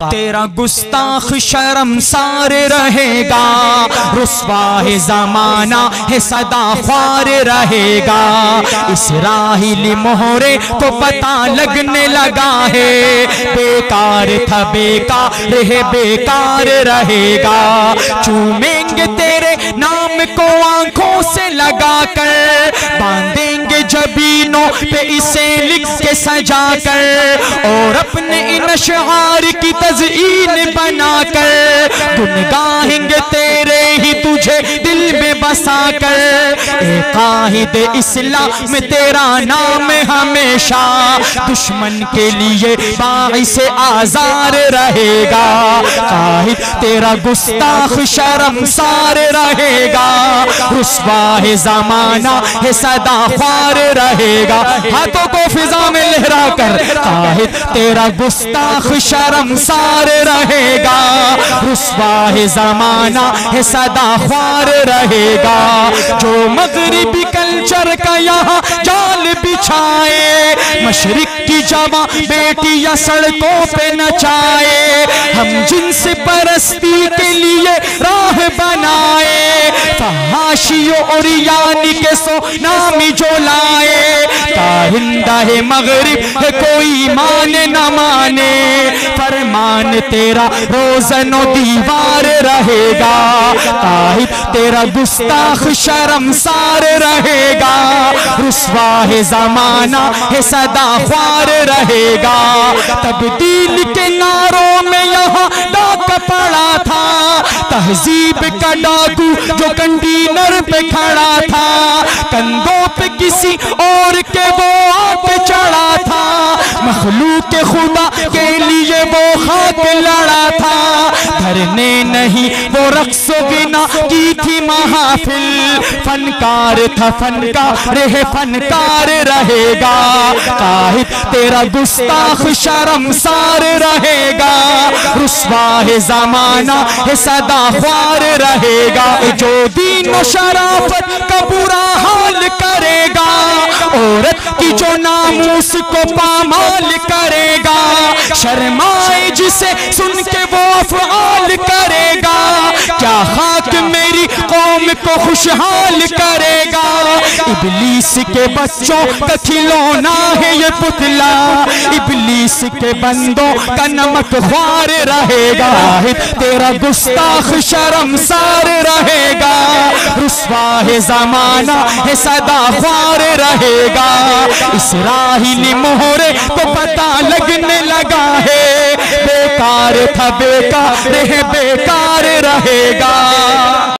تیرا گستاخ شرمسار رہے گا، رسوا ہے زمانہ ہے صدا خوار رہے گا۔ اسرائیلی مہرے کو پتہ لگنے لگا ہے، بیکار تھا بیکار ہے بیکار رہے گا۔ چومیں گے تیرے نام کو آنکھوں سے لگا کر، باندھیں گے جبینوں پہ اسے لکھ کے سجا کر، اور اپنے ان اشعار کی تزئین بنا کر گنگاہیں گے تیرے ہی تجھے دل میں بسا کر۔ اے قائد اسلام میں تیرا نام ہمیشہ دشمن کے لیے باعث آزار رہے گا۔ قائد تیرا گستاخ شرمسار رہے گا، رسوا ہے زمانہ ہے صدا خوار رہے گا۔ ہاتھوں کو فضا میں لہرا کر، قائد تیرا گستاخ شرمسار رہے گا، رسوا ہے زمانہ ہے صدا خوار رہے گا۔ جو مغربی کلچر کا یہاں جال بچھائے، مشرق کی جوان بیٹیاں سڑکوں پہ نچائے، ہم جنس پرستی کے لیے راہ بنائے، فحاشی و عریانی کے سو نامی جو لائے، کاہندہ ہے مغرب ہے کوئی مانے نہ مانے، فرمان تیرا روزن و دیوار رہے گا۔ قائد تیرا گستاخ شرمسار رہے گا، رسوا ہے زمانہ ہے صدا خوار رہے گا۔ تبدیل کے نعروں میں یہاں ڈاکہ پڑا تھا، تہذیب کا ڈاکو جو کنٹینر پہ کھڑا تھا، کندھوں پہ کسی اور کے وہ آ کے چڑھا تھا، مخلوق خدا کے لیے وہ خاک لڑا تھا، دھرنے نہیں وہ رقص و غنا کی تھی محافل، فنکار تھا فنکار ہے فنکار رہے گا۔ قائد تیرا گستاخ شرمسار رہے گا، رسوا ہے زمانہ ہے صدا خوار رہے گا۔ جو دین و شرافت کا برا حال کرے گا، عورت کی جو ناموس کو پامال کرے گا، شرمائے جسے سن کے وہ افعال کرے گا، کیا خاک میری قوم کو خوشحال کرے گا۔ ابلیس کے بچوں کا کھلونا ہے یہ پتلا، ابلیس کے بندوں کا نمک خوار رہے گا۔ تیرا گستاخ شرمسار رہے گا، رسوا ہے زمانہ ہے صدا خوار رہے گا۔ اسرائیلی مہرے کو پتہ لگنے لگا ہے، بیکار تھا بیکار ہے بیکار رہے گا۔